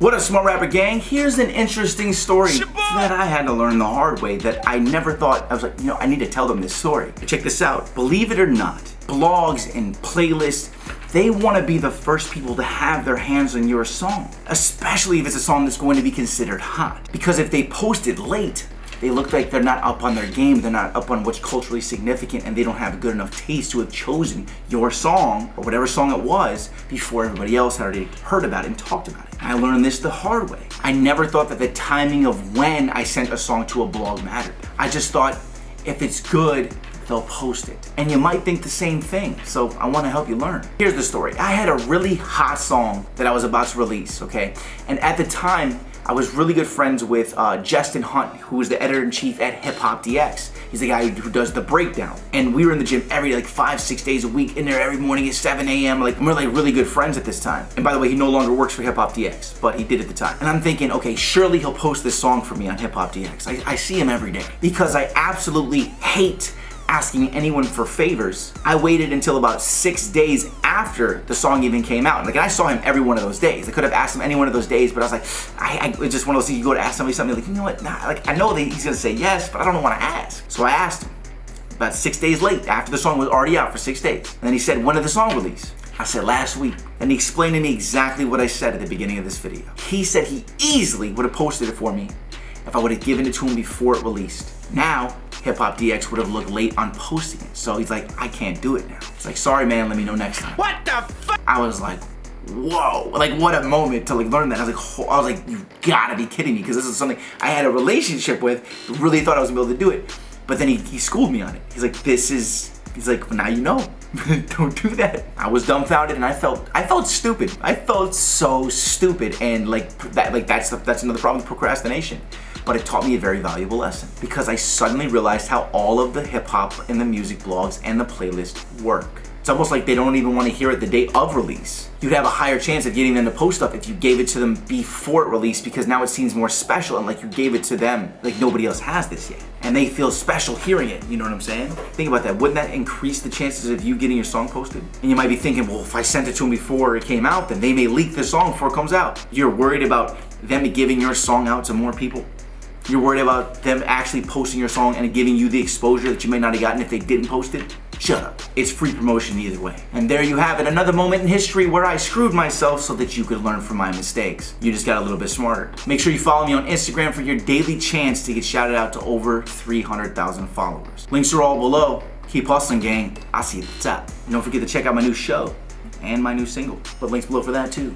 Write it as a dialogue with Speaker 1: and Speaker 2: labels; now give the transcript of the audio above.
Speaker 1: What up, Smart Rapper Gang? Here's an interesting story that I had to learn the hard way that I never thought. I was like, I need to tell them this story. Check this out. Believe it or not, blogs and playlists, they want to be the first people to have their hands on your song, especially if it's a song that's going to be considered hot. Because if they post it late, they look like they're not up on their game, they're not up on what's culturally significant, and they don't have a good enough taste to have chosen your song, or whatever song it was, before everybody else had already heard about it and talked about it. I learned this the hard way. I never thought that the timing of when I sent a song to a blog mattered. I just thought, if it's good, they'll post it. And you might think the same thing, so I want to help you learn. Here's the story. I had a really hot song that I was about to release, okay? And at the time, I was really good friends with Justin Hunte, who was the editor-in-chief at HipHopDX. He's the guy who does the breakdown. And we were in the gym every day, like 5-6 days a week, in there every morning at 7 a.m. Like, we're like really good friends at this time. And by the way, he no longer works for HipHopDX, but he did at the time. And I'm thinking, okay, surely he'll post this song for me on HipHopDX. I see him every day. Because I absolutely hate asking anyone for favors. I waited until about 6 days after the song even came out. Like, I saw him every one of those days. I could have asked him any one of those days, but I was like, it's just one of those things you go to ask somebody something, like, you know what, nah, like, I know that he's gonna say yes, but I don't want to ask. So I asked him about 6 days late, after the song was already out for 6 days. And then he said, when did the song release? I said, last week. And he explained to me exactly what I said at the beginning of this video. He said he easily would have posted it for me if I would have given it to him before it released. Now, HipHopDX would have looked late on posting it. So he's like, I can't do it now. It's like, sorry man, let me know next time.
Speaker 2: What the fuck?
Speaker 1: I was like, whoa, like what a moment to like learn that. I was like, you gotta be kidding me, because this is something I had a relationship with, really thought I was gonna be able to do it. But then he schooled me on it. He's like, he's like, well, now you know. Don't do that. I was dumbfounded and I felt stupid. I felt so stupid, and that's another problem with procrastination. But it taught me a very valuable lesson, because I suddenly realized how all of the hip hop and the music blogs and the playlists work. It's almost like they don't even want to hear it the day of release. You'd have a higher chance of getting them to post stuff if you gave it to them before it released, because now it seems more special and like you gave it to them like nobody else has this yet. And they feel special hearing it, you know what I'm saying? Think about that. Wouldn't that increase the chances of you getting your song posted? And you might be thinking, well, if I sent it to them before it came out, then they may leak the song before it comes out. You're worried about them giving your song out to more people? You're worried about them actually posting your song and giving you the exposure that you may not have gotten if they didn't post it? Shut up. It's free promotion either way. And there you have it, another moment in history where I screwed myself so that you could learn from my mistakes. You just got a little bit smarter. Make sure you follow me on Instagram for your daily chance to get shouted out to over 300,000 followers. Links are all below. Keep hustling, gang. I'll see you at the top. And don't forget to check out my new show and my new single. But links below for that too.